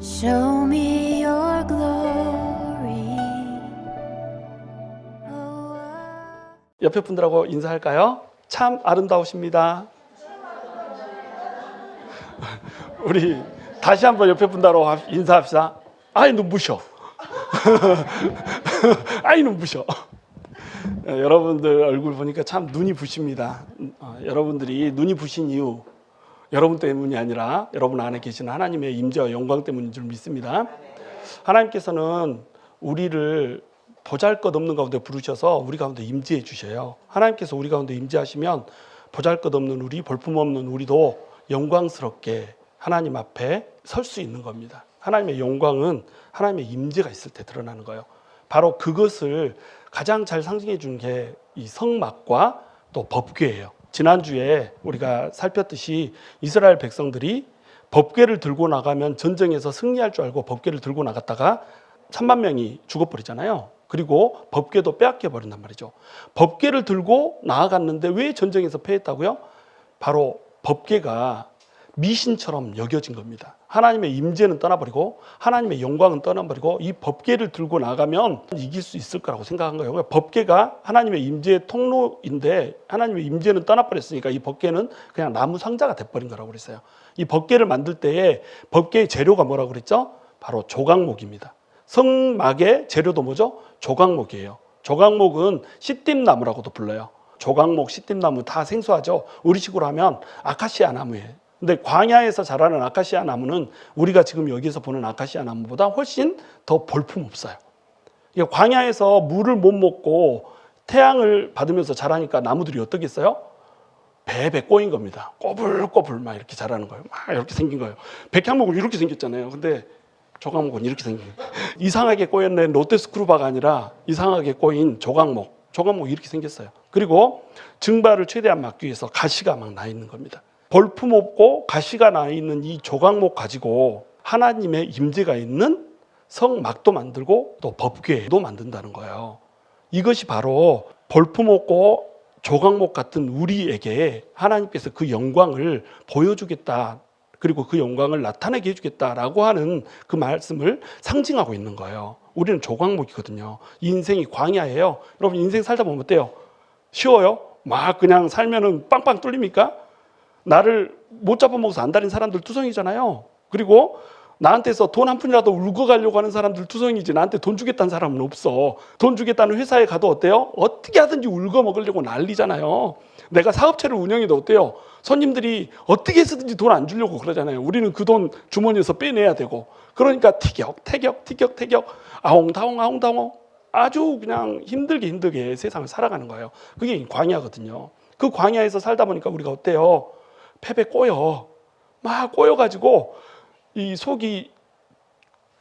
Show me your glory. 옆에 분들하고 인사할까요? 참 아름다우십니다. 우리 다시 한번 옆에 분들하고 인사합시다. 아이 눈부셔. 아이 눈부셔. 여러분들 얼굴 보니까 참 눈이 부십니다. 여러분들이 눈이 부신 이유 여러분 때문이 아니라 여러분 안에 계시는 하나님의 임재와 영광 때문인 줄 믿습니다. 하나님께서는 우리를 보잘것없는 가운데 부르셔서 우리 가운데 임재해 주셔요. 하나님께서 우리 가운데 임재하시면 보잘것없는 우리, 볼품없는 우리도 영광스럽게 하나님 앞에 설 수 있는 겁니다. 하나님의 영광은 하나님의 임재가 있을 때 드러나는 거예요. 바로 그것을 가장 잘 상징해 준 게 이 성막과 또 법궤예요. 지난주에 우리가 살폈듯이 이스라엘 백성들이 법궤를 들고 나가면 전쟁에서 승리할 줄 알고 법궤를 들고 나갔다가 3만 명이 죽어버리잖아요. 그리고 법궤도 빼앗겨 버린단 말이죠. 법궤를 들고 나아갔는데 왜 전쟁에서 패했다고요? 바로 법궤가 미신처럼 여겨진 겁니다. 하나님의 임재는 떠나버리고 하나님의 영광은 떠나버리고 이 법궤를 들고 나가면 이길 수 있을 거라고 생각한 거예요. 법궤가 하나님의 임재의 통로인데 하나님의 임재는 떠나버렸으니까 이 법궤는 그냥 나무 상자가 돼버린 거라고 그랬어요. 이 법궤를 만들 때에 법궤의 재료가 뭐라고 그랬죠? 바로 조각목입니다. 성막의 재료도 뭐죠? 조각목이에요. 조각목은 시띠나무라고도 불러요. 조각목, 시띠나무 다 생소하죠? 우리식으로 하면 아카시아 나무예요. 근데 광야에서 자라는 아카시아 나무는 우리가 지금 여기서 보는 아카시아 나무보다 훨씬 더 볼품없어요. 광야에서 물을 못 먹고 태양을 받으면서 자라니까 나무들이 어떻겠어요? 배배 꼬인 겁니다. 꼬불꼬불 막 이렇게 자라는 거예요. 막 이렇게 생긴 거예요. 백향목은 이렇게 생겼잖아요. 근데 조각목은 이렇게 생긴 거예요. 이상하게 꼬였네. 롯데스크루바가 아니라 이상하게 꼬인 조각목. 조각목이 이렇게 생겼어요. 그리고 증발을 최대한 막기 위해서 가시가 막 나 있는 겁니다. 볼품없고 가시가 나 있는 이 조각목 가지고 하나님의 임재가 있는 성막도 만들고 또 법궤도 만든다는 거예요. 이것이 바로 볼품없고 조각목 같은 우리에게 하나님께서 그 영광을 보여주겠다. 그리고 그 영광을 나타내게 해주겠다라고 하는 그 말씀을 상징하고 있는 거예요. 우리는 조각목이거든요. 인생이 광야예요. 여러분 인생 살다 보면 어때요? 쉬워요? 막 그냥 살면은 빵빵 뚫립니까? 나를 못 잡아먹어서 안달인 사람들 투성이잖아요. 그리고 나한테서 돈 한 푼이라도 울고 가려고 하는 사람들 투성이지 나한테 돈 주겠다는 사람은 없어. 돈 주겠다는 회사에 가도 어때요? 어떻게 하든지 울고 먹으려고 난리잖아요. 내가 사업체를 운영해도 어때요? 손님들이 어떻게 해서든지 돈 안 주려고 그러잖아요. 우리는 그 돈 주머니에서 빼내야 되고. 그러니까 티격태격 아웅다웅 아주 그냥 힘들게 세상을 살아가는 거예요. 그게 광야거든요. 그 광야에서 살다 보니까 우리가 어때요? 패배 꼬여. 막 꼬여가지고 이 속이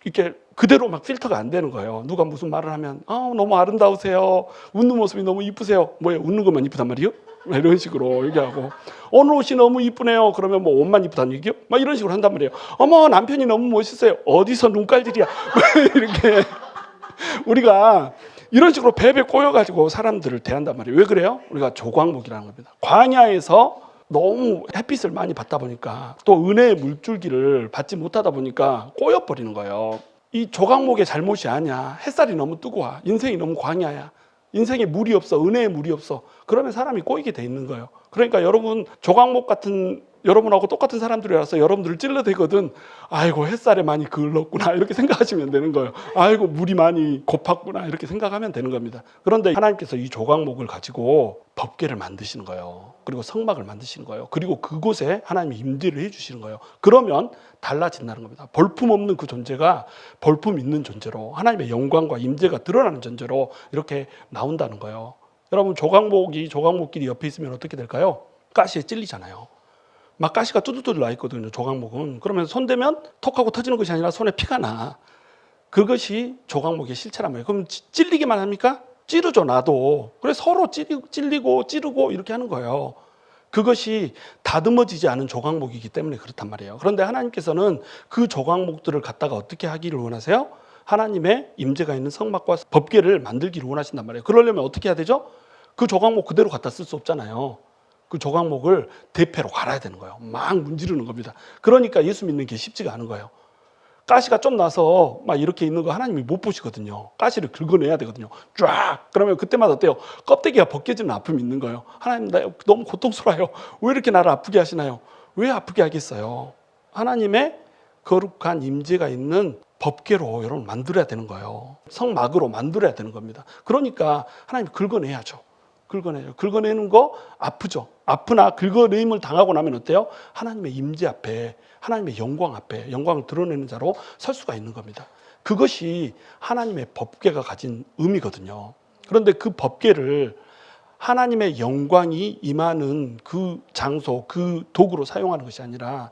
이렇게 그대로 막 필터가 안 되는 거예요. 누가 무슨 말을 하면 너무 아름다우세요. 웃는 모습이 너무 이쁘세요. 뭐예요? 웃는 것만 이쁘단 말이에요? 이런 식으로 얘기하고 오늘 옷이 너무 이쁘네요. 그러면 뭐 옷만 이쁘다는 얘기요? 막 이런 식으로 한단 말이에요. 어머 남편이 너무 멋있어요. 어디서 눈깔질이야? 이렇게 우리가 이런 식으로 배배 꼬여가지고 사람들을 대한단 말이에요. 왜 그래요? 우리가 조각목이라는 겁니다. 광야에서 너무 햇빛을 많이 받다 보니까 또 은혜의 물줄기를 받지 못하다 보니까 꼬여버리는 거예요. 이 조각목의 잘못이 아니야. 햇살이 너무 뜨거워. 인생이 너무 광야야. 인생에 물이 없어. 은혜의 물이 없어. 그러면 사람이 꼬이게 돼 있는 거예요. 그러니까 여러분 조각목 같은 여러분하고 똑같은 사람들이 와서 여러분들을 찔러대거든. 아이고 햇살에 많이 그을렀구나 이렇게 생각하시면 되는 거예요. 아이고 물이 많이 고팠구나 이렇게 생각하면 되는 겁니다. 그런데 하나님께서 이 조각목을 가지고 법궤를 만드시는 거예요. 그리고 성막을 만드시는 거예요. 그리고 그곳에 하나님이 임재를 해주시는 거예요. 그러면 달라진다는 겁니다. 볼품없는 그 존재가 볼품 있는 존재로 하나님의 영광과 임재가 드러나는 존재로 이렇게 나온다는 거예요. 여러분 조각목끼리 옆에 있으면 어떻게 될까요? 가시에 찔리잖아요. 막 가시가 뚜두뚜두 나 있거든요. 조각목은. 그러면 손대면 톡하고 터지는 것이 아니라 손에 피가 나. 그것이 조각목의 실체란 말이에요. 그럼 찔리기만 합니까? 찌르죠 나도. 그래서 서로 찔리고 찌르고 이렇게 하는 거예요. 그것이 다듬어지지 않은 조각목이기 때문에 그렇단 말이에요. 그런데 하나님께서는 그 조각목들을 갖다가 어떻게 하기를 원하세요? 하나님의 임재가 있는 성막과 법궤를 만들기를 원하신단 말이에요. 그러려면 어떻게 해야 되죠? 그 조각목 그대로 갖다 쓸 수 없잖아요. 그 조각목을 대패로 갈아야 되는 거예요. 막 문지르는 겁니다. 그러니까 예수 믿는 게 쉽지가 않은 거예요. 가시가 좀 나서 막 이렇게 있는 거 하나님이 못 보시거든요. 가시를 긁어내야 되거든요. 쫙. 그러면 그때마다 어때요? 껍데기가 벗겨지는 아픔이 있는 거예요. 하나님, 나 너무 고통스러워요. 왜 이렇게 나를 아프게 하시나요? 왜 아프게 하겠어요? 하나님의 거룩한 임재가 있는 법궤로 여러분 만들어야 되는 거예요. 성막으로 만들어야 되는 겁니다. 그러니까 하나님 긁어내야죠. 긁어내요. 긁어내는 거 아프죠. 아프나 긁어내임을 당하고 나면 어때요? 하나님의 임재 앞에, 하나님의 영광 앞에 영광을 드러내는 자로 설 수가 있는 겁니다. 그것이 하나님의 법궤가 가진 의미거든요. 그런데 그 법궤를 하나님의 영광이 임하는 그 장소, 그 도구로 사용하는 것이 아니라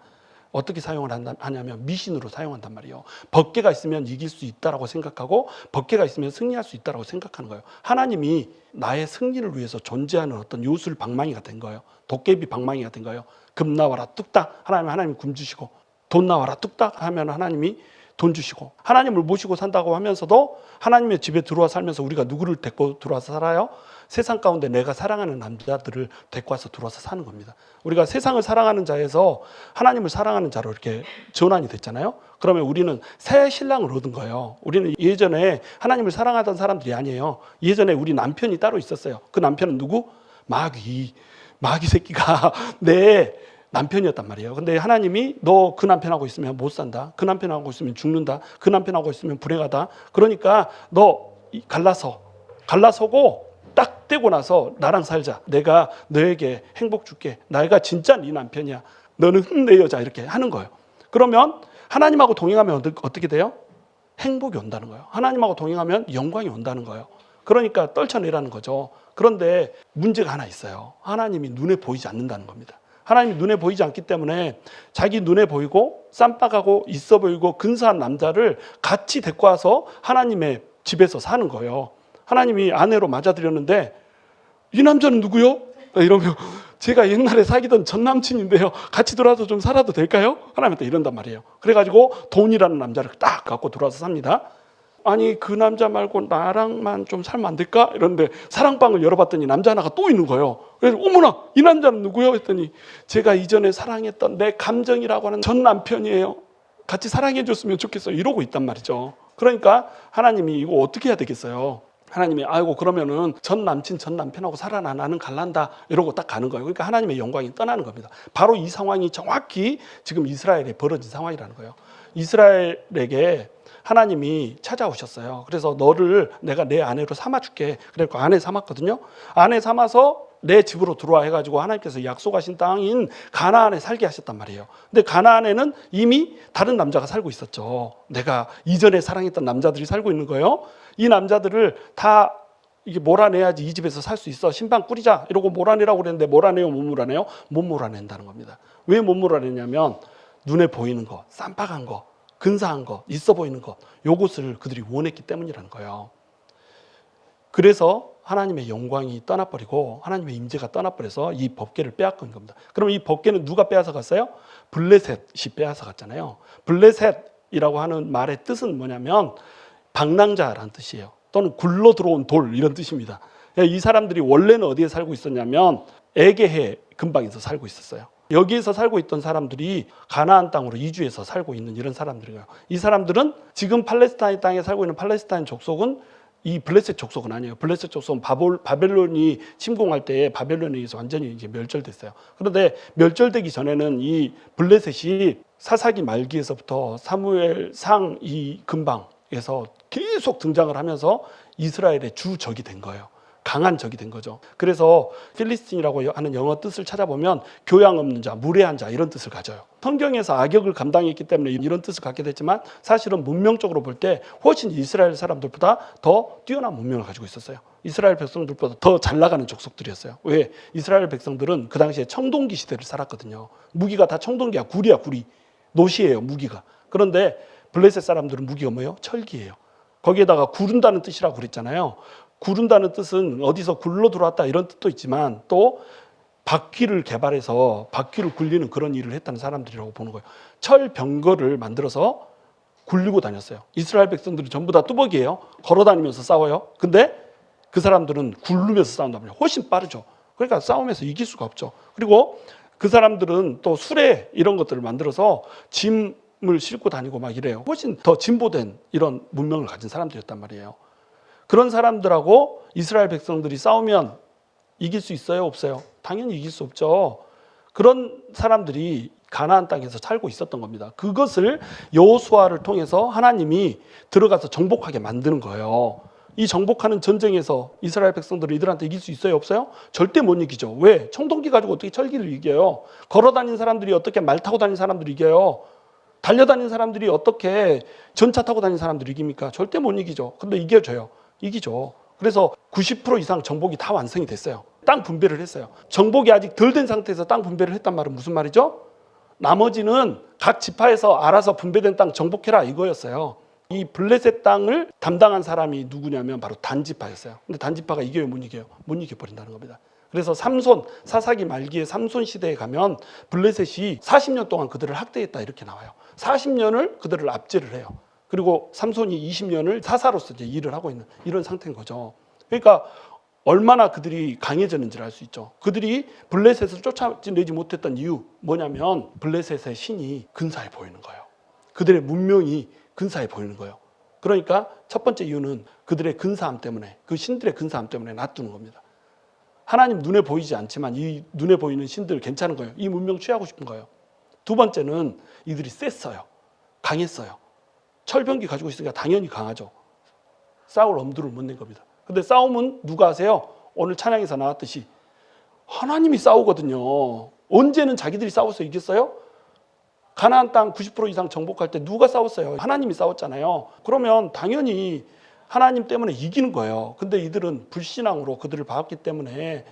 어떻게 사용을 하냐면 미신으로 사용한단 말이에요. 법궤가 있으면 이길 수 있다라고 생각하고 법궤가 있으면 승리할 수 있다라고 생각하는 거예요. 하나님이 나의 승리를 위해서 존재하는 어떤 요술 방망이가 된 거예요. 도깨비 방망이가 된 거예요. 금 나와라 뚝딱 하나님 금 주시고, 돈 나와라 뚝딱 하면 하나님이 돈 주시고, 하나님을 모시고 산다고 하면서도 하나님의 집에 들어와 살면서 우리가 누구를 데리고 들어와서 살아요? 세상 가운데 내가 사랑하는 남자들을 데리고 와서 들어와서 사는 겁니다. 우리가 세상을 사랑하는 자에서 하나님을 사랑하는 자로 이렇게 전환이 됐잖아요. 그러면 우리는 새 신랑을 얻은 거예요. 우리는 예전에 하나님을 사랑하던 사람들이 아니에요. 예전에 우리 남편이 따로 있었어요. 그 남편은 누구? 마귀 새끼가 내 남편이었단 말이에요. 근데 하나님이 너 그 남편하고 있으면 못 산다. 그 남편하고 있으면 죽는다. 그 남편하고 있으면 불행하다. 그러니까 너 갈라서고 딱 떼고 나서 나랑 살자. 내가 너에게 행복 줄게. 내가 진짜 네 남편이야. 너는 내 여자. 이렇게 하는 거예요. 그러면 하나님하고 동행하면 어떻게 돼요? 행복이 온다는 거예요. 하나님하고 동행하면 영광이 온다는 거예요. 그러니까 떨쳐내라는 거죠. 그런데 문제가 하나 있어요. 하나님이 눈에 보이지 않는다는 겁니다. 하나님이 눈에 보이지 않기 때문에 자기 눈에 보이고 쌈박하고 있어 보이고 근사한 남자를 같이 데리고 와서 하나님의 집에서 사는 거예요. 하나님이 아내로 맞아들였는데 이 남자는 누구요? 이러면 제가 옛날에 사귀던 전 남친인데요. 같이 들어와서 좀 살아도 될까요? 하나님한테 이런단 말이에요. 그래가지고 돈이라는 남자를 딱 갖고 들어와서 삽니다. 아니 그 남자 말고 나랑만 좀 살면 안 될까? 이런데 사랑방을 열어봤더니 남자 하나가 또 있는 거예요. 그래서 어머나 이 남자는 누구요? 했더니 제가 이전에 사랑했던 내 감정이라고 하는 전 남편이에요. 같이 사랑해 줬으면 좋겠어요. 이러고 있단 말이죠. 그러니까 하나님이 이거 어떻게 해야 되겠어요? 하나님이 아이고 그러면은 전 남친 전 남편하고 살아나 나는 갈란다 이러고 딱 가는 거예요. 그러니까 하나님의 영광이 떠나는 겁니다. 바로 이 상황이 정확히 지금 이스라엘에 벌어진 상황이라는 거예요. 이스라엘에게 하나님이 찾아오셨어요. 그래서 너를 내가 내 아내로 삼아줄게. 그래서 아내 삼았거든요. 아내 삼아서 내 집으로 들어와 해가지고 하나님께서 약속하신 땅인 가나안에 살게 하셨단 말이에요. 근데 가나안에는 이미 다른 남자가 살고 있었죠. 내가 이전에 사랑했던 남자들이 살고 있는 거예요. 이 남자들을 다 이게 몰아내야지 이 집에서 살 수 있어. 신방 꾸리자 이러고 몰아내라고 그랬는데 몰아내요 못 몰아내요? 못 몰아낸다는 겁니다. 왜 못 몰아내냐면 눈에 보이는 거, 쌈박한 거, 근사한 것, 있어 보이는 것, 요것을 그들이 원했기 때문이라는 거예요. 그래서 하나님의 영광이 떠나버리고 하나님의 임재가 떠나버려서 이 법궤를 빼앗긴 겁니다. 그럼 이 법궤는 누가 빼앗아 갔어요? 블레셋이 빼앗아 갔잖아요. 블레셋이라고 하는 말의 뜻은 뭐냐면 방랑자라는 뜻이에요. 또는 굴러 들어온 돌 이런 뜻입니다. 이 사람들이 원래는 어디에 살고 있었냐면 에게해 근방에서 살고 있었어요. 여기에서 살고 있던 사람들이 가나안 땅으로 이주해서 살고 있는 이런 사람들이에요. 이 사람들은 지금 팔레스타인 땅에 살고 있는 팔레스타인 족속은 이 블레셋 족속은 아니에요. 블레셋 족속은 바벨론이 침공할 때 바벨론에 의해서 완전히 이제 멸절됐어요. 그런데 멸절되기 전에는 이 블레셋이 사사기 말기에서부터 사무엘상 이 근방에서 계속 등장을 하면서 이스라엘의 주적이 된 거예요. 강한 적이 된 거죠. 그래서 필리스틴이라고 하는 영어 뜻을 찾아보면 교양 없는 자, 무례한 자 이런 뜻을 가져요. 성경에서 악역을 감당했기 때문에 이런 뜻을 갖게 됐지만 사실은 문명적으로 볼 때 훨씬 이스라엘 사람들보다 더 뛰어난 문명을 가지고 있었어요. 이스라엘 백성들보다 더 잘 나가는 족속들이었어요. 왜? 이스라엘 백성들은 그 당시에 청동기 시대를 살았거든요. 무기가 다 청동기야. 구리야 구리. 노시예요 무기가. 그런데 블레셋 사람들은 무기가 뭐예요? 철기예요. 거기에다가 구른다는 뜻이라고 그랬잖아요. 구른다는 뜻은 어디서 굴러 들어왔다 이런 뜻도 있지만 또 바퀴를 개발해서 바퀴를 굴리는 그런 일을 했다는 사람들이라고 보는 거예요. 철병거를 만들어서 굴리고 다녔어요. 이스라엘 백성들은 전부 다 뚜벅이에요. 걸어다니면서 싸워요. 근데 그 사람들은 굴르면서 싸운단 말이에요. 훨씬 빠르죠. 그러니까 싸움에서 이길 수가 없죠. 그리고 그 사람들은 또 수레 이런 것들을 만들어서 짐 싣고 다니고 막 이래요. 훨씬 더 진보된 이런 문명을 가진 사람들이었단 말이에요. 그런 사람들하고 이스라엘 백성들이 싸우면 이길 수 있어요? 없어요? 당연히 이길 수 없죠. 그런 사람들이 가나안 땅에서 살고 있었던 겁니다. 그것을 여호수아를 통해서 하나님이 들어가서 정복하게 만드는 거예요. 이 정복하는 전쟁에서 이스라엘 백성들이 이들한테 이길 수 있어요? 없어요? 절대 못 이기죠. 왜? 청동기 가지고 어떻게 철기를 이겨요? 걸어다니는 사람들이 어떻게 말 타고 다니는 사람들이 이겨요? 달려다니는 사람들이 어떻게 전차 타고 다니는 사람들이 이깁니까? 절대 못 이기죠. 근데 이겨줘요. 이기죠. 그래서 90% 이상 정복이 다 완성이 됐어요. 땅 분배를 했어요. 정복이 아직 덜 된 상태에서 땅 분배를 했단 말은 무슨 말이죠? 나머지는 각 지파에서 알아서 분배된 땅 정복해라 이거였어요. 이 블레셋 땅을 담당한 사람이 누구냐면 바로 단 지파였어요. 근데 단 지파가 이겨요, 못 이겨요? 못 이겨버린다는 겁니다. 그래서 삼손, 사사기 말기에 삼손 시대에 가면 블레셋이 40년 동안 그들을 학대했다 이렇게 나와요. 40년을 그들을 압제를 해요. 그리고 삼손이 20년을 사사로서 이제 일을 하고 있는 이런 상태인 거죠. 그러니까 얼마나 그들이 강해졌는지를 알 수 있죠. 그들이 블레셋을 쫓아내지 못했던 이유 뭐냐면 블레셋의 신이 근사해 보이는 거예요. 그들의 문명이 근사해 보이는 거예요. 그러니까 첫 번째 이유는 그들의 근사함 때문에, 그 신들의 근사함 때문에 놔두는 겁니다. 하나님 눈에 보이지 않지만 이 눈에 보이는 신들 괜찮은 거예요. 이 문명 취하고 싶은 거예요. 두 번째는 이들이 셌어요. 강했어요. 철병기 가지고 있으니까 당연히 강하죠. 싸울 엄두를 못 낸 겁니다. 근데 싸움은 누가 하세요? 오늘 찬양에서 나왔듯이 하나님이 싸우거든요. 언제는 자기들이 싸워서 이겼어요? 가나안 땅 90% 이상 정복할 때 누가 싸웠어요? 하나님이 싸웠잖아요. 그러면 당연히 하나님 때문에 이기는 거예요. 근데 이들은 불신앙으로 그들을 봐왔기 때문에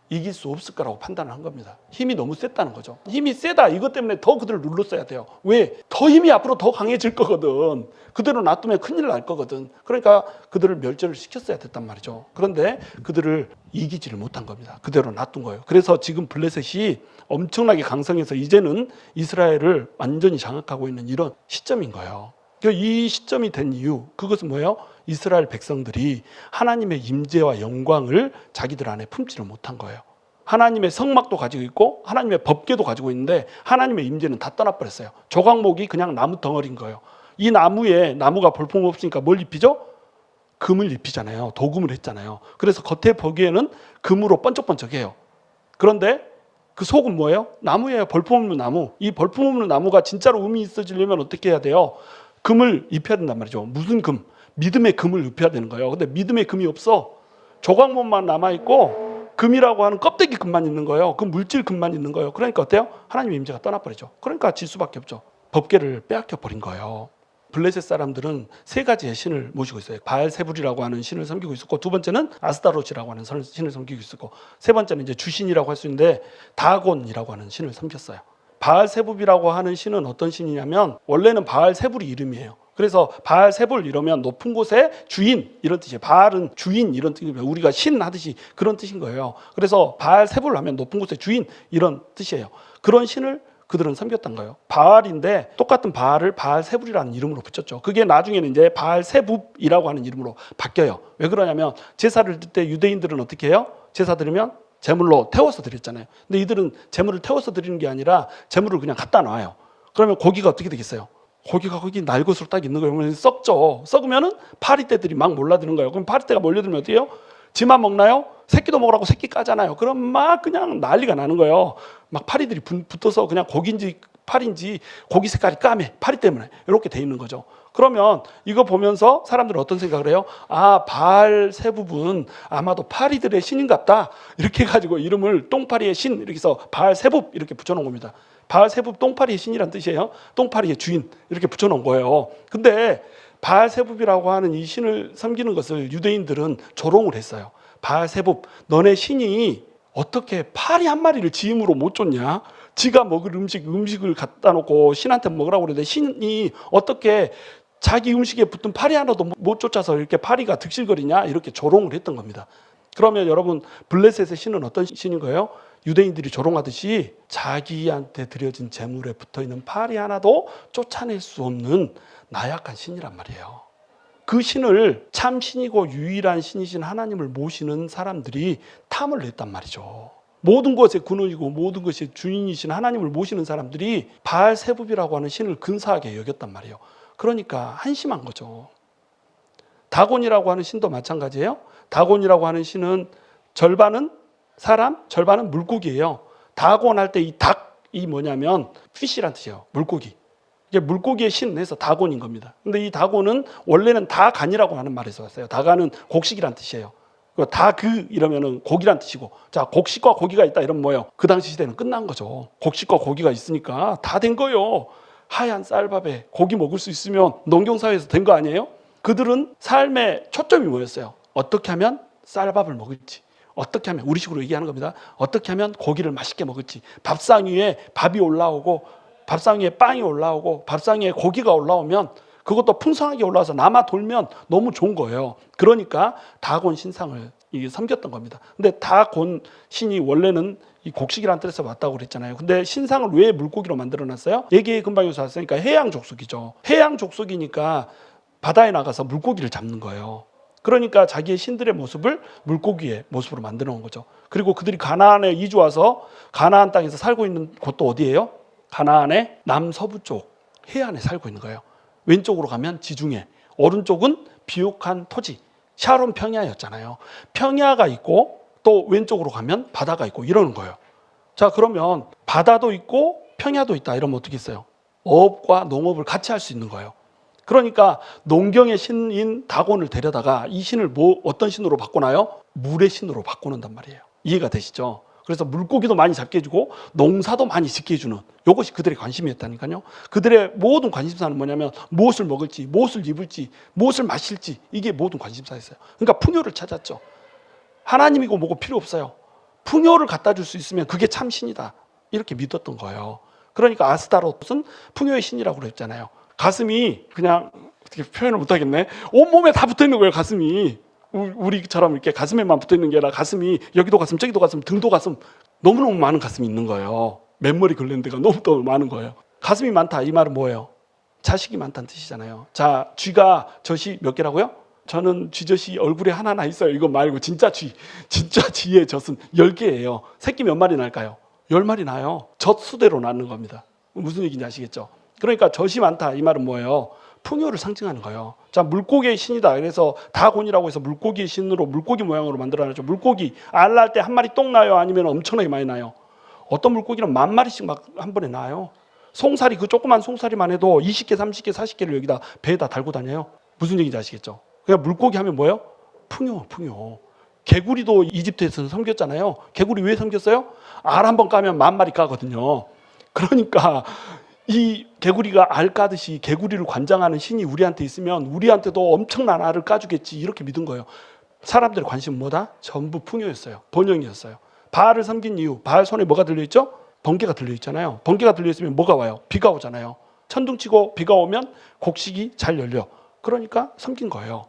이길 수 없을 거라고 판단을 한 겁니다. 힘이 너무 셌다는 거죠. 힘이 세다 이것 때문에 더 그들을 눌렀어야 돼요. 왜? 더 힘이 앞으로 더 강해질 거거든. 그대로 놔두면 큰일 날 거거든. 그러니까 그들을 멸절을 시켰어야 됐단 말이죠. 그런데 그들을 이기지를 못한 겁니다. 그대로 놔둔 거예요. 그래서 지금 블레셋이 엄청나게 강성해서 이제는 이스라엘을 완전히 장악하고 있는 이런 시점인 거예요. 이 시점이 된 이유, 그것은 뭐예요? 이스라엘 백성들이 하나님의 임재와 영광을 자기들 안에 품지를 못한 거예요. 하나님의 성막도 가지고 있고 하나님의 법궤도 가지고 있는데 하나님의 임재는 다 떠나버렸어요. 조각목이 그냥 나무 덩어리인 거예요. 이 나무에 나무가 볼품 없으니까 뭘 입히죠? 금을 입히잖아요. 도금을 했잖아요. 그래서 겉에 보기에는 금으로 번쩍번쩍해요. 그런데 그 속은 뭐예요? 나무예요. 볼품 없는 나무. 이 볼품 없는 나무가 진짜로 의미 있어지려면 어떻게 해야 돼요? 금을 입혀야 된단 말이죠. 무슨 금? 믿음의 금을 입혀야 되는 거예요. 근데 믿음의 금이 없어. 조각목만 남아있고 금이라고 하는 껍데기 금만 있는 거예요. 그 물질 금만 있는 거예요. 그러니까 어때요? 하나님의 임재가 떠나버리죠. 그러니까 질 수밖에 없죠. 법궤를 빼앗겨 버린 거예요. 블레셋 사람들은 세 가지의 신을 모시고 있어요. 바알세불이라고 하는 신을 섬기고 있었고, 두 번째는 아스타롯이라고 하는 신을 섬기고 있었고, 세 번째는 이제 주신이라고 할 수 있는데 다곤이라고 하는 신을 섬겼어요. 바알세불이라고 하는 신은 어떤 신이냐면 원래는 바알세불이 이름이에요. 그래서 바알세불 이러면 높은 곳의 주인 이런 뜻이에요. 바알은 주인 이런 뜻이에요. 우리가 신 하듯이 그런 뜻인 거예요. 그래서 바알세불 하면 높은 곳의 주인 이런 뜻이에요. 그런 신을 그들은 섬겼던 거예요. 바알인데 똑같은 바알을 바알세불이라는 이름으로 붙였죠. 그게 나중에는 이제 바알세붑이라고 하는 이름으로 바뀌어요. 왜 그러냐면 제사를 드릴 때 유대인들은 어떻게 해요? 제사 드리면 제물로 태워서 드렸잖아요. 근데 이들은 제물을 태워서 드리는 게 아니라 제물을 그냥 갖다 놔요. 그러면 고기가 어떻게 되겠어요? 고기가 거기 날 것으로 딱 있는 거예요. 그러면 썩죠. 썩으면은 파리떼들이 막 몰려드는 거예요. 그럼 파리떼가 몰려들면 어떻게 해요? 지만 먹나요? 새끼도 먹으라고 새끼 까잖아요. 그럼 막 그냥 난리가 나는 거예요. 막 파리들이 붙어서 그냥 고기인지 파리인지 고기 색깔이 까매. 파리 때문에. 이렇게 돼 있는 거죠. 그러면 이거 보면서 사람들은 어떤 생각을 해요? 아, 바알세붑은 아마도 파리들의 신인갑다. 이렇게 해가지고 이름을 똥파리의 신 이렇게 해서 바알세붑 이렇게 붙여놓은 겁니다. 바알세붑 똥파리의 신이란 뜻이에요. 똥파리의 주인 이렇게 붙여놓은 거예요. 근데 바알세붑이라고 하는 이 신을 섬기는 것을 유대인들은 조롱을 했어요. 바알세붑, 너네 신이 어떻게 파리 한 마리를 지 힘으로 못 쫓냐? 지가 먹을 음식을 갖다 놓고 신한테 먹으라고 그러는데 신이 어떻게 자기 음식에 붙은 파리 하나도 못 쫓아서 이렇게 파리가 득실거리냐? 이렇게 조롱을 했던 겁니다. 그러면 여러분 블레셋의 신은 어떤 신인 거예요? 유대인들이 조롱하듯이 자기한테 드려진 제물에 붙어있는 파리 하나도 쫓아낼 수 없는 나약한 신이란 말이에요. 그 신을 참 신이고 유일한 신이신 하나님을 모시는 사람들이 탐을 냈단 말이죠. 모든 것의 근원이고 모든 것의 주인이신 하나님을 모시는 사람들이 바알세붑이라고 하는 신을 근사하게 여겼단 말이에요. 그러니까 한심한 거죠. 다곤이라고 하는 신도 마찬가지예요. 다곤이라고 하는 신은 절반은 사람, 절반은 물고기예요. 다곤 할 때 이 닭이 뭐냐면 피시란 뜻이에요. 물고기. 이게 물고기의 신에서 다곤인 겁니다. 근데 이 다곤은 원래는 다간이라고 하는 말에서 왔어요. 다간은 곡식이란 뜻이에요. 다그 이러면은 고기란 뜻이고, 자, 곡식과 고기가 있다 이러면 뭐예요? 그 당시 시대는 끝난 거죠. 곡식과 고기가 있으니까 다 된 거예요. 하얀 쌀밥에 고기 먹을 수 있으면 농경사회에서 된 거 아니에요? 그들은 삶의 초점이 뭐였어요? 어떻게 하면 쌀밥을 먹을지, 어떻게 하면, 우리식으로 얘기하는 겁니다. 어떻게 하면 고기를 맛있게 먹을지, 밥상 위에 밥이 올라오고 밥상 위에 빵이 올라오고 밥상 위에 고기가 올라오면 그것도 풍성하게 올라와서 남아 돌면 너무 좋은 거예요. 그러니까 다곤 신상을 섬겼던 겁니다. 근데 다곤 신이 원래는 이 곡식이라는 뜻에서 왔다고 그랬잖아요. 근데 신상을 왜 물고기로 만들어놨어요? 얘기 금방 여기서 왔으니까 해양 족속이죠. 해양 족속이니까 바다에 나가서 물고기를 잡는 거예요. 그러니까 자기의 신들의 모습을 물고기의 모습으로 만들어 놓은 거죠. 그리고 그들이 가나안에 이주 와서 가나안 땅에서 살고 있는 곳도 어디예요? 가나안의 남서부 쪽 해안에 살고 있는 거예요. 왼쪽으로 가면 지중해, 오른쪽은 비옥한 토지, 샤론 평야였잖아요. 평야가 있고 또 왼쪽으로 가면 바다가 있고 이러는 거예요. 자, 그러면 바다도 있고 평야도 있다 이러면 어떻게 했어요? 어업과 농업을 같이 할 수 있는 거예요. 그러니까 농경의 신인 다곤을 데려다가 이 신을 어떤 신으로 바꿔놔요? 물의 신으로 바꿔놓는단 말이에요. 이해가 되시죠? 그래서 물고기도 많이 잡게 해주고 농사도 많이 짓게 해주는, 이것이 그들의 관심이었다니까요. 그들의 모든 관심사는 뭐냐면 무엇을 먹을지, 무엇을 입을지, 무엇을 마실지, 이게 모든 관심사였어요. 그러니까 풍요를 찾았죠. 하나님이고 뭐고 필요 없어요. 풍요를 갖다 줄 수 있으면 그게 참 신이다, 이렇게 믿었던 거예요. 그러니까 아스타롯은 풍요의 신이라고 그랬잖아요. 가슴이 그냥 어떻게 표현을 못하겠네. 온몸에 다 붙어있는 거예요. 가슴이 우리처럼 이렇게 가슴에만 붙어있는 게 아니라 가슴이 여기도 가슴, 저기도 가슴, 등도 가슴, 너무너무 많은 가슴이 있는 거예요. 맨머리 걸린 데가 너무 많은 거예요. 가슴이 많다, 이 말은 뭐예요? 자식이 많다는 뜻이잖아요. 자, 쥐가 젖이 몇 개라고요? 저는 쥐젖이 얼굴에 하나나 있어요. 이거 말고 진짜 쥐의 젖은 10개예요. 새끼 몇 마리 날까요? 10마리 나요. 젖 수대로 낳는 겁니다. 무슨 얘기인지 아시겠죠? 그러니까 젖이 많다, 이 말은 뭐예요? 풍요를 상징하는 거예요. 자, 물고기의 신이다. 그래서 다곤이라고 해서 물고기의 신으로 물고기 모양으로 만들어놨죠. 물고기 알 날 때 한 마리 똥 나요? 아니면 엄청나게 많이 나요? 어떤 물고기는 10,000마리씩 막 한 번에 나요. 송사리, 그 조그만 송사리만 해도 20개, 30개, 40개를 여기다 배에다 달고 다녀요. 무슨 얘기인지 아시겠죠? 그냥 물고기 하면 뭐예요? 풍요. 개구리도 이집트에서는 섬겼잖아요. 개구리 왜 섬겼어요? 알 한 번 까면 10,000마리 까거든요. 그러니까 이 개구리가 알 까듯이 개구리를 관장하는 신이 우리한테 있으면 우리한테도 엄청난 알을 까주겠지, 이렇게 믿은 거예요. 사람들의 관심은 뭐다? 전부 풍요였어요. 번영이었어요. 바알을 섬긴 이유, 바알 손에 뭐가 들려있죠? 번개가 들려있잖아요. 번개가 들려있으면 뭐가 와요? 비가 오잖아요. 천둥치고 비가 오면 곡식이 잘 열려. 그러니까 섬긴 거예요.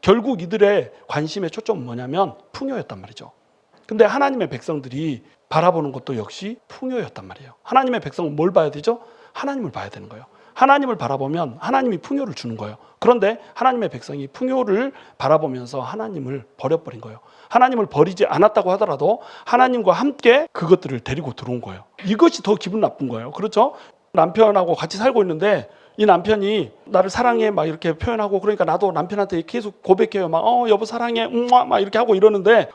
결국 이들의 관심의 초점은 뭐냐면 풍요였단 말이죠. 근데 하나님의 백성들이 바라보는 것도 역시 풍요였단 말이에요. 하나님의 백성은 뭘 봐야 되죠? 하나님을 봐야 되는 거예요. 하나님을 바라보면 하나님이 풍요를 주는 거예요. 그런데 하나님의 백성이 풍요를 바라보면서 하나님을 버려버린 거예요. 하나님을 버리지 않았다고 하더라도 하나님과 함께 그것들을 데리고 들어온 거예요. 이것이 더 기분 나쁜 거예요. 그렇죠? 남편하고 같이 살고 있는데 이 남편이 나를 사랑해 막 이렇게 표현하고, 그러니까 나도 남편한테 계속 고백해요. 막 여보 사랑해 막 이렇게 하고 이러는데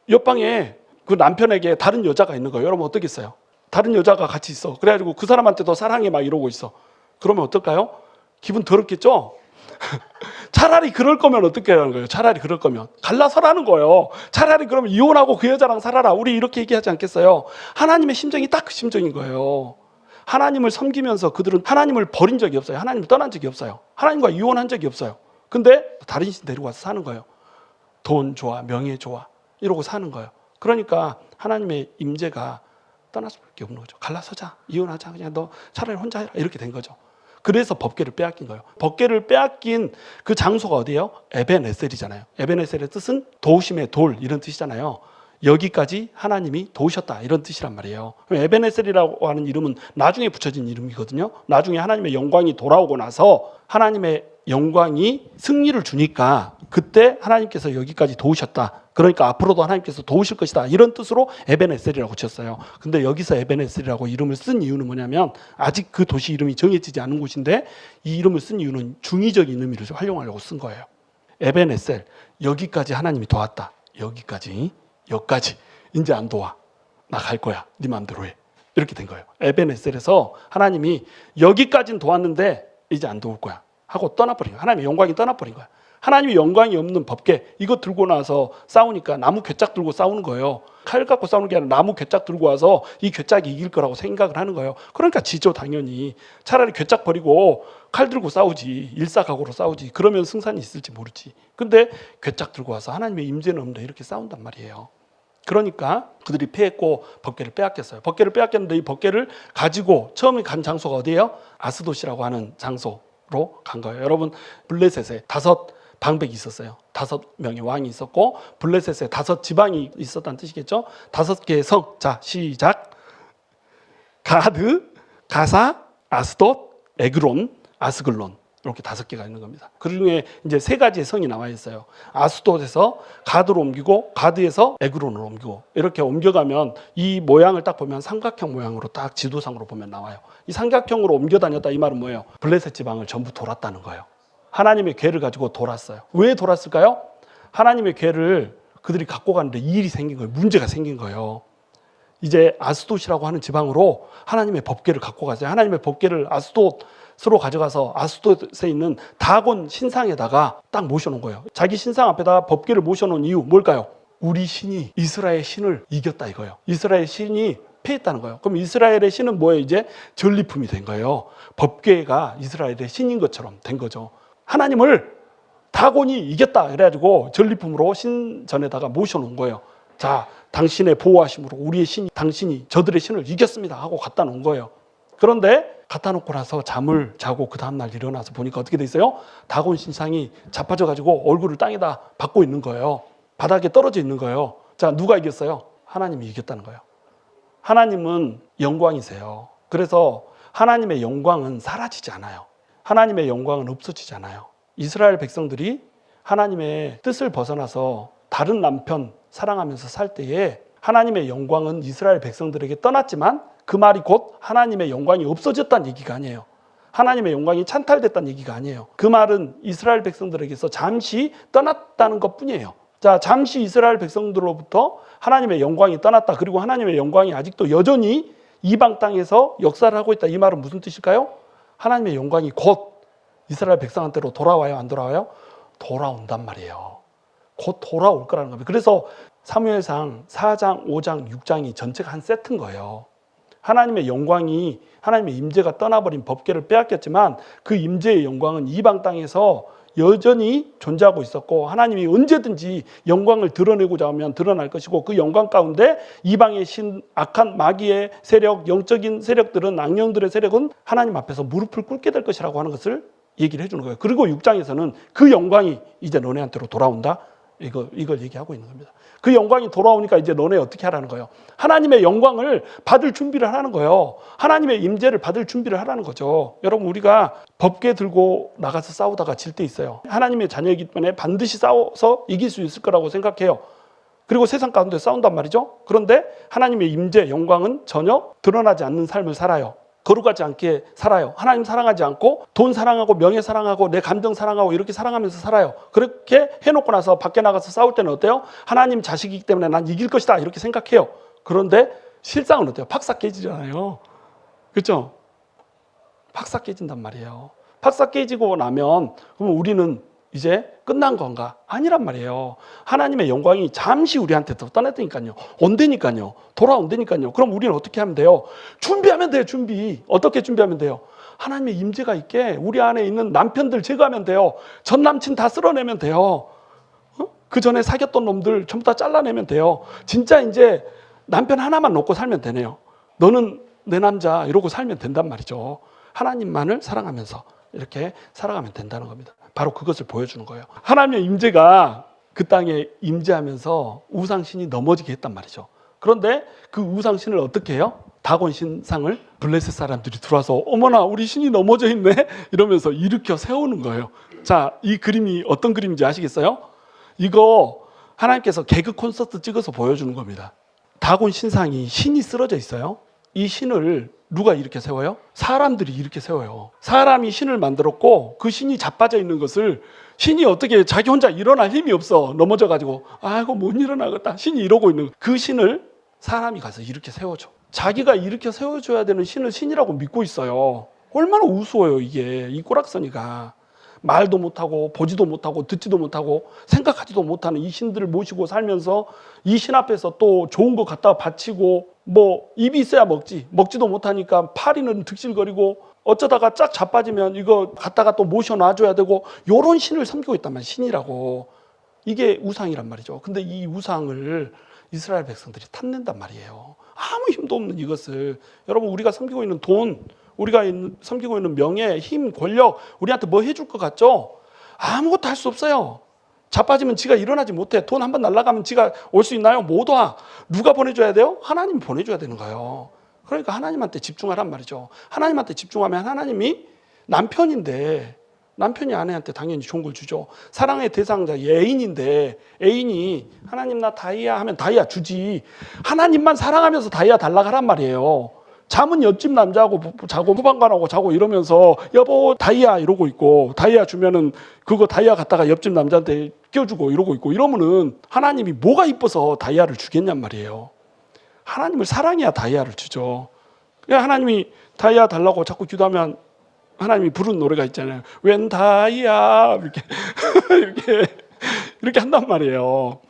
옆방에 그 남편에게 다른 여자가 있는 거예요. 여러분 어떻겠어요? 다른 여자가 같이 있어. 그래가지고 그 사람한테도 사랑해 막 이러고 있어. 그러면 어떨까요? 기분 더럽겠죠? 차라리 그럴 거면 어떻게 하는 거예요? 차라리 그럴 거면 갈라서라는 거예요. 차라리 그러면 이혼하고 그 여자랑 살아라, 우리 이렇게 얘기하지 않겠어요? 하나님의 심정이 딱 그 심정인 거예요. 하나님을 섬기면서 그들은 하나님을 버린 적이 없어요. 하나님을 떠난 적이 없어요. 하나님과 이혼한 적이 없어요. 근데 다른 신 데리고 와서 사는 거예요. 돈 좋아, 명예 좋아, 이러고 사는 거예요. 그러니까 하나님의 임재가 떠날 수밖에 없는 거죠. 갈라서자, 이혼하자, 그냥 너 차라리 혼자 해라, 이렇게 된 거죠. 그래서 법궤를 빼앗긴 거예요. 법궤를 빼앗긴 그 장소가 어디예요? 에벤에셀이잖아요. 에벤에셀의 뜻은 도우심의 돌, 이런 뜻이잖아요. 여기까지 하나님이 도우셨다 이런 뜻이란 말이에요. 에베네셀이라고 하는 이름은 나중에 붙여진 이름이거든요. 나중에 하나님의 영광이 돌아오고 나서 하나님의 영광이 승리를 주니까 그때 하나님께서 여기까지 도우셨다. 그러니까 앞으로도 하나님께서 도우실 것이다. 이런 뜻으로 에베네셀이라고 지었어요. 근데 여기서 에베네셀이라고 이름을 쓴 이유는 뭐냐면 아직 그 도시 이름이 정해지지 않은 곳인데 이 이름을 쓴 이유는 중의적인 의미를 활용하려고 쓴 거예요. 에베네셀, 여기까지 하나님이 도왔다. 여기까지. 이제 안 도와. 나 갈 거야. 네 마음대로 해. 이렇게 된 거예요. 에베네셀에서 하나님이 여기까지는 도왔는데 이제 안 도울 거야 하고 떠나버린 거야. 하나님의 영광이 떠나버린 거야. 하나님의 영광이 없는 법궤 이거 들고 나서 싸우니까 나무 괴짝 들고 싸우는 거예요. 칼 갖고 싸우는 게 아니라 나무 괴짝 들고 와서 이 괴짝이 이길 거라고 생각을 하는 거예요. 그러니까 지죠 당연히. 차라리 괴짝 버리고 칼 들고 싸우지. 일사각오로 싸우지. 그러면 승산이 있을지 모르지. 근데 괴짝 들고 와서 하나님의 임재는 없는데 이렇게 싸운단 말이에요. 그러니까 그들이 패했고 법궤를 빼앗겼어요. 법궤를 빼앗겼는데 이 법궤를 가지고 처음에 간 장소가 어디예요? 아스돗이라고 하는 장소로 간 거예요. 여러분 블레셋에 5 방백이 있었어요. 5명의 왕이 있었고 블레셋에 5 지방이 있었다는 뜻이겠죠. 5개의 성. 자 시작. 가드, 가사, 아스돗, 에그론, 아스글론. 이렇게 5개가 있는 겁니다. 그 중에 이제 3가지의 성이 나와 있어요. 아스돗에서 가드로 옮기고 가드에서 에그론으로 옮기고 이렇게 옮겨가면 이 모양을 딱 보면 삼각형 모양으로 딱 지도상으로 보면 나와요. 이 삼각형으로 옮겨 다녔다 이 말은 뭐예요? 블레셋 지방을 전부 돌았다는 거예요. 하나님의 궤를 가지고 돌았어요. 왜 돌았을까요? 하나님의 궤를 그들이 갖고 가는데 일이 생긴 거예요. 문제가 생긴 거예요. 이제 아스돗이라고 하는 지방으로 하나님의 법궤를 갖고 가세요. 하나님의 법궤를 아스돗으로 가져가서 아스돗에 있는 다곤 신상에다가 딱 모셔놓은 거예요. 자기 신상 앞에다 법궤를 모셔놓은 이유 뭘까요? 우리 신이 이스라엘 신을 이겼다 이거예요. 이스라엘 신이 패했다는 거예요. 그럼 이스라엘의 신은 뭐예요? 이제 전리품이 된 거예요. 법궤가 이스라엘의 신인 것처럼 된 거죠. 하나님을 다곤이 이겼다 그래가지고 전리품으로 신전에다가 모셔놓은 거예요. 자, 당신의 보호하심으로 우리의 신이 당신이 저들의 신을 이겼습니다 하고 갖다 놓은 거예요. 그런데 갖다 놓고 나서 잠을 자고 그 다음날 일어나서 보니까 어떻게 돼 있어요? 다곤 신상이 자빠져 가지고 얼굴을 땅에다 박고 있는 거예요. 바닥에 떨어져 있는 거예요. 자, 누가 이겼어요? 하나님이 이겼다는 거예요. 하나님은 영광이세요. 그래서 하나님의 영광은 사라지지 않아요. 하나님의 영광은 없어지지 않아요. 이스라엘 백성들이 하나님의 뜻을 벗어나서 다른 남편 사랑하면서 살 때에 하나님의 영광은 이스라엘 백성들에게 떠났지만 그 말이 곧 하나님의 영광이 없어졌다는 얘기가 아니에요. 하나님의 영광이 찬탈됐다는 얘기가 아니에요. 그 말은 이스라엘 백성들에게서 잠시 떠났다는 것뿐이에요. 자, 잠시 이스라엘 백성들로부터 하나님의 영광이 떠났다. 그리고 하나님의 영광이 아직도 여전히 이방 땅에서 역사를 하고 있다. 이 말은 무슨 뜻일까요? 하나님의 영광이 곧 이스라엘 백성한테로 돌아와요? 안 돌아와요? 돌아온단 말이에요. 곧 돌아올 거라는 겁니다. 그래서 사무엘상 4장, 5장, 6장이 전체가 한 세트인 거예요. 하나님의 영광이 하나님의 임재가 떠나버린 법궤를 빼앗겼지만 그 임재의 영광은 이방 땅에서 여전히 존재하고 있었고 하나님이 언제든지 영광을 드러내고자 하면 드러날 것이고 그 영광 가운데 이방의 신, 악한 마귀의 세력, 영적인 세력들은 악령들의 세력은 하나님 앞에서 무릎을 꿇게 될 것이라고 하는 것을 얘기를 해주는 거예요. 그리고 6장에서는 그 영광이 이제 너네한테로 돌아온다. 이걸 얘기하고 있는 겁니다. 그 영광이 돌아오니까 이제 너네 어떻게 하라는 거예요? 하나님의 영광을 받을 준비를 하라는 거예요. 하나님의 임재를 받을 준비를 하라는 거죠. 여러분 우리가 법궤 들고 나가서 싸우다가 질 때 있어요. 하나님의 자녀이기 때문에 반드시 싸워서 이길 수 있을 거라고 생각해요. 그리고 세상 가운데 싸운단 말이죠. 그런데 하나님의 임재, 영광은 전혀 드러나지 않는 삶을 살아요. 거룩하지 않게 살아요. 하나님 사랑하지 않고 돈 사랑하고 명예 사랑하고 내 감정 사랑하고 이렇게 사랑하면서 살아요. 그렇게 해놓고 나서 밖에 나가서 싸울 때는 어때요? 하나님 자식이기 때문에 난 이길 것이다 이렇게 생각해요. 그런데 실상은 어때요? 팍싹 깨지잖아요. 그렇죠? 팍싹 깨진단 말이에요. 팍싹 깨지고 나면 그럼 우리는 이제 끝난 건가? 아니란 말이에요. 하나님의 영광이 잠시 우리한테 떠났다니까요. 온다니까요. 돌아온다니까요. 그럼 우리는 어떻게 하면 돼요? 준비하면 돼요. 준비. 어떻게 준비하면 돼요? 하나님의 임재가 있게 우리 안에 있는 남편들 제거하면 돼요. 전 남친 다 쓸어내면 돼요. 그 전에 사귀었던 놈들 전부 다 잘라내면 돼요. 진짜 이제 남편 하나만 놓고 살면 되네요. 너는 내 남자 이러고 살면 된단 말이죠. 하나님만을 사랑하면서 이렇게 살아가면 된다는 겁니다. 바로 그것을 보여주는 거예요. 하나님의 임재가 그 땅에 임재하면서 우상신이 넘어지게 했단 말이죠. 그런데 그 우상신을 어떻게 해요? 다곤 신상을 블레셋 사람들이 들어와서 어머나 우리 신이 넘어져 있네 이러면서 일으켜 세우는 거예요. 자, 이 그림이 어떤 그림인지 아시겠어요? 이거 하나님께서 개그 콘서트 찍어서 보여주는 겁니다. 다곤 신상이 신이 쓰러져 있어요. 이 신을 누가 이렇게 세워요? 사람들이 이렇게 세워요. 사람이 신을 만들었고 그 신이 자빠져 있는 것을 신이 어떻게 자기 혼자 일어날 힘이 없어. 넘어져가지고 아이고 못 일어나겠다. 신이 이러고 있는 그 신을 사람이 가서 이렇게 세워줘. 자기가 이렇게 세워줘야 되는 신을 신이라고 믿고 있어요. 얼마나 우스워요 이게. 이 꼬락서니가. 말도 못하고 보지도 못하고 듣지도 못하고 생각하지도 못하는 이 신들을 모시고 살면서 이 신 앞에서 또 좋은 거 갖다 바치고 뭐 입이 있어야 먹지도 못하니까 파리는 득실거리고 어쩌다가 쫙 자빠지면 이거 갖다가 또 모셔놔줘야 되고 요런 신을 섬기고 있단 말이에요. 신이라고. 이게 우상이란 말이죠. 근데 이 우상을 이스라엘 백성들이 탐낸단 말이에요. 아무 힘도 없는 이것을. 여러분 우리가 섬기고 있는 돈, 우리가 섬기고 있는 명예, 힘, 권력 우리한테 뭐 해줄 것 같죠? 아무것도 할 수 없어요. 자빠지면 지가 일어나지 못해. 돈 한 번 날아가면 지가 올 수 있나요? 못 와. 누가 보내줘야 돼요? 하나님이 보내줘야 되는 거예요. 그러니까 하나님한테 집중하란 말이죠. 하나님한테 집중하면 하나님이 남편인데 남편이 아내한테 당연히 좋은 걸 주죠. 사랑의 대상자 애인인데 애인이 하나님 나 다이아 하면 다이아 주지. 하나님만 사랑하면서 다이아 달라고 하란 말이에요. 잠은 옆집 남자하고 자고 후방관하고 자고 이러면서 여보 다이아 이러고 있고 다이아 주면은 그거 다이아 갖다가 옆집 남자한테 껴주고 이러고 있고 이러면은 하나님이 뭐가 이뻐서 다이아를 주겠냔 말이에요. 하나님을 사랑해야 다이아를 주죠. 하나님이 다이아 달라고 자꾸 기도하면 하나님이 부른 노래가 있잖아요. 웬 다이아 이렇게 이렇게 한단 말이에요.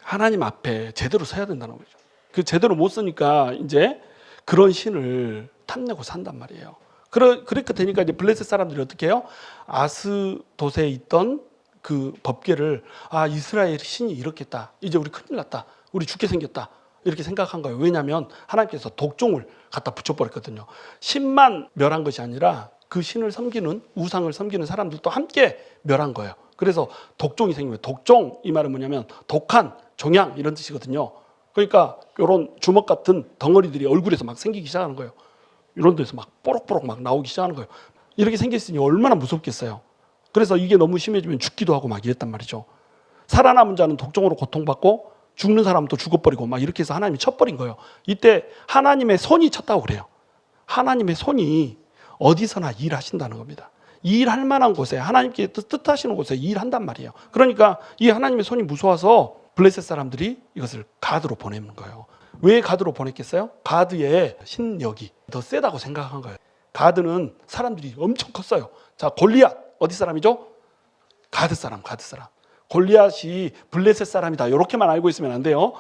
하나님 앞에 제대로 서야 된다는 거죠. 그 제대로 못 서니까 이제 그런 신을 탐내고 산단 말이에요. 그렇게 되니까 이제 블레셋 사람들이 어떻게 해요? 아스돗에 있던 그 법궤를 이스라엘 신이 이렇겠다. 이제 우리 큰일 났다. 우리 죽게 생겼다. 이렇게 생각한 거예요. 왜냐하면 하나님께서 독종을 갖다 붙여버렸거든요. 신만 멸한 것이 아니라 그 신을 섬기는 우상을 섬기는 사람들도 함께 멸한 거예요. 그래서 독종이 생기면 독종 이 말은 뭐냐면 독한 종양 이런 뜻이거든요. 그러니까 이런 주먹 같은 덩어리들이 얼굴에서 막 생기기 시작하는 거예요. 이런 데서 막 뽀록뽀록 막 나오기 시작하는 거예요. 이렇게 생겼으니 얼마나 무섭겠어요. 그래서 이게 너무 심해지면 죽기도 하고 막 이랬단 말이죠. 살아남은 자는 독종으로 고통받고 죽는 사람은 또 죽어버리고 막 이렇게 해서 하나님이 쳐버린 거예요. 이때 하나님의 손이 쳤다고 그래요. 하나님의 손이 어디서나 일하신다는 겁니다. 일할 만한 곳에 하나님께 뜻하시는 곳에 일한단 말이에요. 그러니까 이 하나님의 손이 무서워서 블레셋 사람들이 이것을 가드로 보내는 거예요. 왜 가드로 보냈겠어요? 가드의 신력이 더 세다고 생각한 거예요. 가드는 사람들이 엄청 컸어요. 자, 골리앗 어디 사람이죠? 가드 사람. 골리앗이 블레셋 사람이다. 이렇게만 알고 있으면 안 돼요.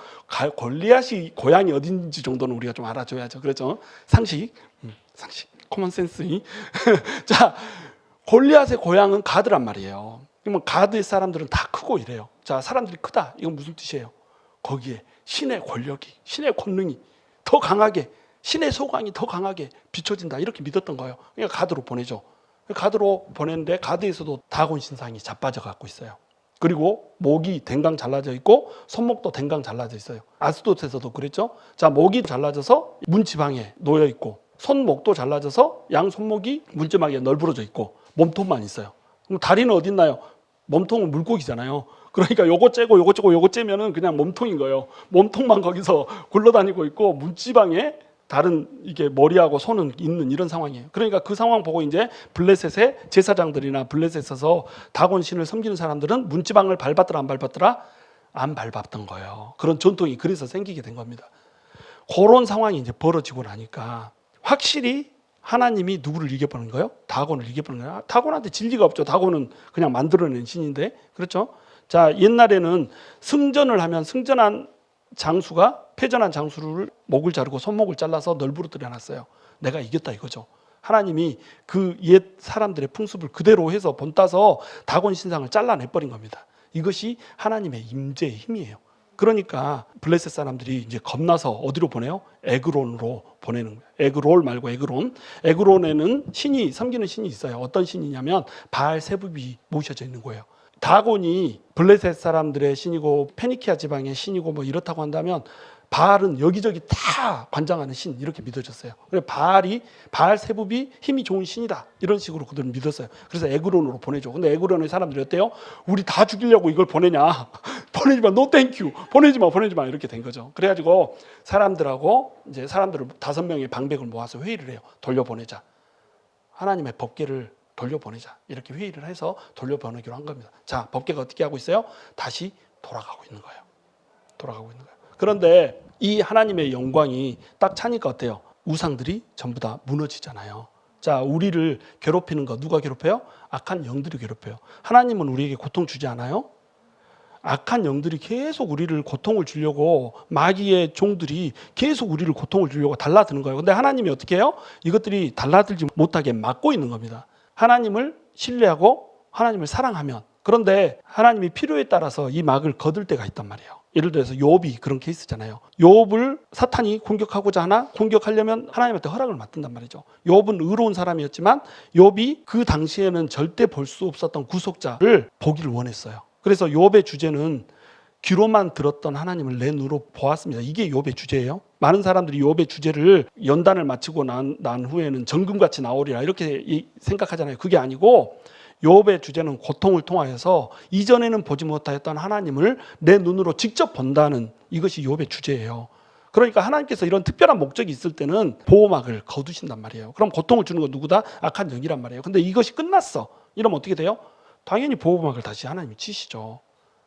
골리앗이 고향이 어딘지 정도는 우리가 좀 알아줘야죠. 그렇죠? 상식, 코먼 센스. 자, 골리앗의 고향은 가드란 말이에요. 그러면 가드의 사람들은 다 크고 이래요. 자, 사람들이 크다. 이건 무슨 뜻이에요? 거기에 신의 권력이, 신의 권능이 더 강하게, 신의 소광이 더 강하게 비춰진다. 이렇게 믿었던 거예요. 그러니까 가드로 보내죠. 가드로 보냈는데 가드에서도 다곤 신상이 자빠져 갖고 있어요. 그리고 목이 댕강 잘라져 있고 손목도 댕강 잘라져 있어요. 아스돗에서도 그랬죠. 자, 목이 잘라져서 문지방에 놓여 있고 손목도 잘라져서 양 손목이 문지방에 널브러져 있고 몸통만 있어요. 그럼 다리는 어디 있나요? 몸통은 물고기잖아요. 그러니까 요거 째고 요거 째고 요거 째면은 그냥 몸통인 거예요. 몸통만 거기서 굴러다니고 있고 문지방에 다른 이게 머리하고 손은 있는 이런 상황이에요. 그러니까 그 상황 보고 이제 블레셋의 제사장들이나 블레셋에서 다곤 신을 섬기는 사람들은 문지방을 밟았더라 안 밟았더라? 안 밟았던 거예요. 그런 전통이 그래서 생기게 된 겁니다. 그런 상황이 이제 벌어지고 나니까 확실히 하나님이 누구를 이겨보는 거예요? 다곤을 이겨보는 거예요. 다곤한테 진리가 없죠. 다곤은 그냥 만들어낸 신인데, 그렇죠? 자, 옛날에는 승전을 하면 승전한 장수가 패전한 장수를 목을 자르고 손목을 잘라서 널브러뜨려 놨어요. 내가 이겼다 이거죠. 하나님이 그 옛 사람들의 풍습을 그대로 해서 본따서 다곤 신상을 잘라내버린 겁니다. 이것이 하나님의 임재의 힘이에요. 그러니까 블레셋 사람들이 이제 겁나서 어디로 보내요? 에그론으로 보내는 거예요. 에그롤 말고 에그론. 에그론에는 섬기는 신이 있어요. 어떤 신이냐면 바알세붑이 모셔져 있는 거예요. 다곤이 블레셋 사람들의 신이고 페니키아 지방의 신이고 뭐 이렇다고 한다면 바알은 여기저기 다 관장하는 신 이렇게 믿어졌어요. 그래서 바알 세붑이 힘이 좋은 신이다 이런 식으로 그들은 믿었어요. 그래서 에그론으로 보내죠. 근데 에그론의 사람들이 어때요? 우리 다 죽이려고 이걸 보내냐? 보내지 마, 노 땡큐. 보내지 마 이렇게 된 거죠. 그래가지고 사람들하고 이제 사람들을 5명의 방백을 모아서 회의를 해요. 돌려보내자. 하나님의 법궤를 돌려보내자. 이렇게 회의를 해서 돌려보내기로 한 겁니다. 자, 법궤가 어떻게 하고 있어요? 다시 돌아가고 있는 거예요. 그런데 이 하나님의 영광이 딱 차니까 어때요? 우상들이 전부 다 무너지잖아요. 자, 우리를 괴롭히는 거 누가 괴롭혀요? 악한 영들이 괴롭혀요. 하나님은 우리에게 고통 주지 않아요? 악한 영들이 계속 우리를 고통을 주려고, 마귀의 종들이 계속 우리를 고통을 주려고 달라드는 거예요. 근데 하나님이 어떻게 해요? 이것들이 달라들지 못하게 막고 있는 겁니다. 하나님을 신뢰하고 하나님을 사랑하면, 그런데 하나님이 필요에 따라서 이 막을 거둘 때가 있단 말이에요. 예를 들어서 욥이 그런 케이스잖아요. 욥을 사탄이 공격하고자 하나 공격하려면 하나님한테 허락을 받든단 말이죠. 욥은 의로운 사람이었지만 욥이 그 당시에는 절대 볼 수 없었던 구속자를 보기를 원했어요. 그래서 욥의 주제는 귀로만 들었던 하나님을 내 눈으로 보았습니다. 이게 욥의 주제예요. 많은 사람들이 욥의 주제를 연단을 마치고 난 후에는 정금같이 나오리라 이렇게 생각하잖아요. 그게 아니고 욥의 주제는 고통을 통하여서 이전에는 보지 못하였던 하나님을 내 눈으로 직접 본다는 이것이 욥의 주제예요. 그러니까 하나님께서 이런 특별한 목적이 있을 때는 보호막을 거두신단 말이에요. 그럼 고통을 주는 건 누구다? 악한 영이란 말이에요. 근데 이것이 끝났어. 이러면 어떻게 돼요? 당연히 보호막을 다시 하나님이 치시죠.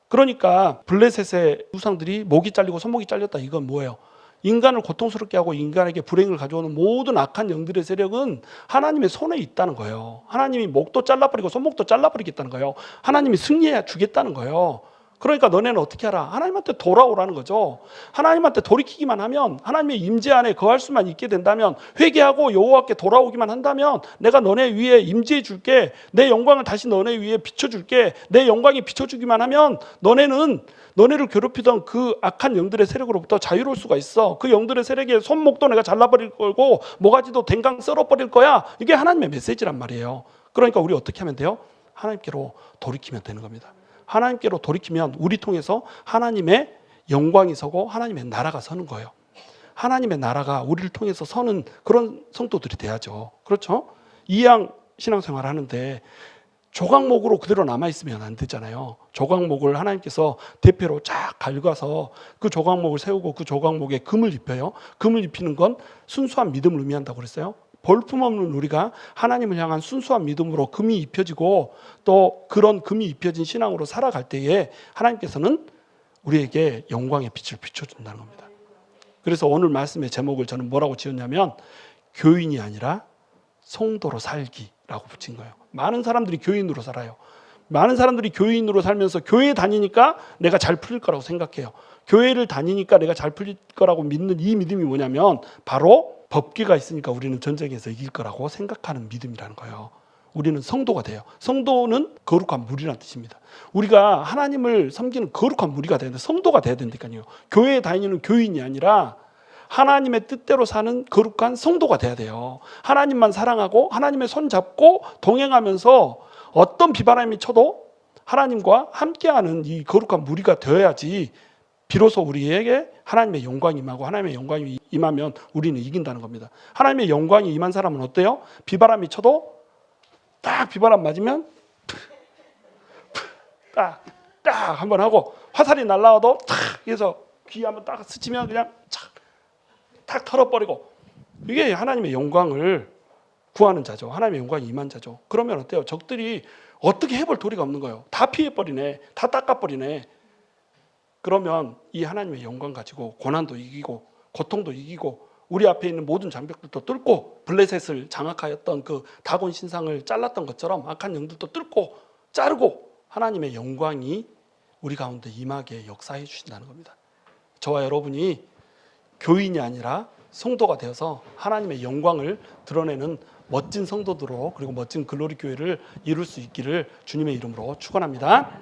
그러니까 블레셋의 우상들이 목이 잘리고 손목이 잘렸다. 이건 뭐예요? 인간을 고통스럽게 하고 인간에게 불행을 가져오는 모든 악한 영들의 세력은 하나님의 손에 있다는 거예요. 하나님이 목도 잘라버리고 손목도 잘라버리겠다는 거예요. 하나님이 승리해 주겠다는 거예요. 그러니까 너네는 어떻게 하라? 하나님한테 돌아오라는 거죠. 하나님한테 돌이키기만 하면, 하나님의 임재 안에 거할 수만 있게 된다면, 회개하고 여호와께 돌아오기만 한다면 내가 너네 위에 임재해 줄게. 내 영광을 다시 너네 위에 비춰줄게. 내 영광이 비춰주기만 하면 너네를 괴롭히던 그 악한 영들의 세력으로부터 자유로울 수가 있어. 그 영들의 세력의 손목도 내가 잘라버릴 거고 모가지도 댕강 썰어버릴 거야. 이게 하나님의 메시지란 말이에요. 그러니까 우리 어떻게 하면 돼요? 하나님께로 돌이키면 되는 겁니다. 하나님께로 돌이키면 우리 통해서 하나님의 영광이 서고 하나님의 나라가 서는 거예요. 하나님의 나라가 우리를 통해서 서는 그런 성도들이 돼야죠. 그렇죠? 이양 신앙생활 하는데 조각목으로 그대로 남아있으면 안 되잖아요. 조각목을 하나님께서 대표로 쫙 갉아서 그 조각목을 세우고 그 조각목에 금을 입혀요. 금을 입히는 건 순수한 믿음을 의미한다고 그랬어요. 볼품없는 우리가 하나님을 향한 순수한 믿음으로 금이 입혀지고 또 그런 금이 입혀진 신앙으로 살아갈 때에 하나님께서는 우리에게 영광의 빛을 비춰준다는 겁니다. 그래서 오늘 말씀의 제목을 저는 뭐라고 지었냐면 교인이 아니라 성도로 살기라고 붙인 거예요. 많은 사람들이 교인으로 살아요. 많은 사람들이 교인으로 살면서 교회 다니니까 내가 잘 풀릴 거라고 생각해요. 교회를 다니니까 내가 잘 풀릴 거라고 믿는 이 믿음이 뭐냐면 바로 법궤가 있으니까 우리는 전쟁에서 이길 거라고 생각하는 믿음이라는 거예요. 우리는 성도가 돼요. 성도는 거룩한 무리라는 뜻입니다. 우리가 하나님을 섬기는 거룩한 무리가 되는데 성도가 돼야 된다니까요. 교회에 다니는 교인이 아니라 하나님의 뜻대로 사는 거룩한 성도가 돼야 돼요. 하나님만 사랑하고 하나님의 손 잡고 동행하면서 어떤 비바람이 쳐도 하나님과 함께하는 이 거룩한 무리가 되어야지 비로소 우리에게 하나님의 영광이 임하고 하나님의 영광이 임하면 우리는 이긴다는 겁니다. 하나님의 영광이 임한 사람은 어때요? 비바람이 쳐도 딱 비바람 맞으면 딱 한번 하고 화살이 날라와도 탁 해서 귀 한번 딱 스치면 그냥 탁 털어버리고 이게 하나님의 영광을 구하는 자죠. 하나님의 영광이 임한 자죠. 그러면 어때요? 적들이 어떻게 해볼 도리가 없는 거예요. 다 피해버리네. 다 닦아버리네. 그러면 이 하나님의 영광 가지고 고난도 이기고 고통도 이기고 우리 앞에 있는 모든 장벽들도 뚫고 블레셋을 장악하였던 그 다곤 신상을 잘랐던 것처럼 악한 영들도 뚫고 자르고 하나님의 영광이 우리 가운데 임하게 역사해 주신다는 겁니다. 저와 여러분이 교인이 아니라 성도가 되어서 하나님의 영광을 드러내는 멋진 성도들로 그리고 멋진 글로리 교회를 이룰 수 있기를 주님의 이름으로 축원합니다.